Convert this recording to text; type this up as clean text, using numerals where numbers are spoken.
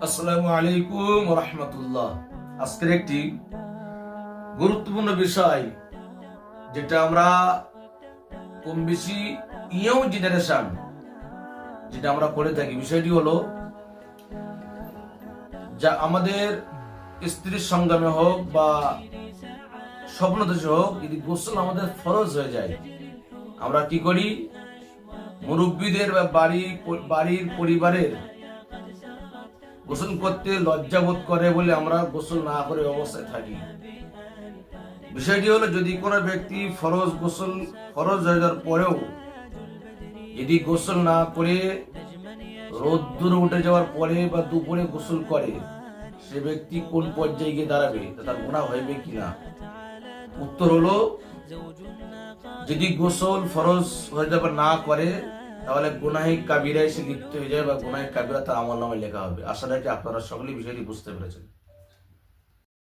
আসসালামু আলাইকুম ওয়া রাহমাতুল্লাহ। আজকের একটি গুরুত্বপূর্ণ বিষয়, যেটা আমরা কম বেশি ইয়ং জেনারেশন যেটা আমরা করে থাকি, বিষয়টি হলো যা আমাদের স্ত্রীর সঙ্গমে হোক বা স্বপ্নদোষে হোক, যদি গোসল আমাদের ফরজ হয়ে যায়, আমরা কি করি? মুরব্বীদের বা বাড়ির পরিবারের গোসল করতে লজ্জা বোধ করে বলে আমরা গোসল না করে অবস্থায় থাকি। বিষয়টি হলো, যদি কোনো ব্যক্তি ফরজ হয়ে যাওয়ার পরেও যদি গোসল না করে রোদ্দুর উঠে যাওয়ার পরে বা দুপুরে গোসল করে, সে ব্যক্তি কোন পর্যায়ে গিয়ে দাঁড়াবে, তার গুনাহ হইবে কিনা? উত্তর হলো, যদি গোসল ফরজ হয়ে যাবার না করে, তাহলে গুনাহে কাবিরায় সে লিপ্ত হয়ে যায় বা গুনাহে কাবিরা তার আমলনামায় লেখা হবে। আশা রাখি আপনারা সকলেই বিষয়টি বুঝতে পেরেছেন।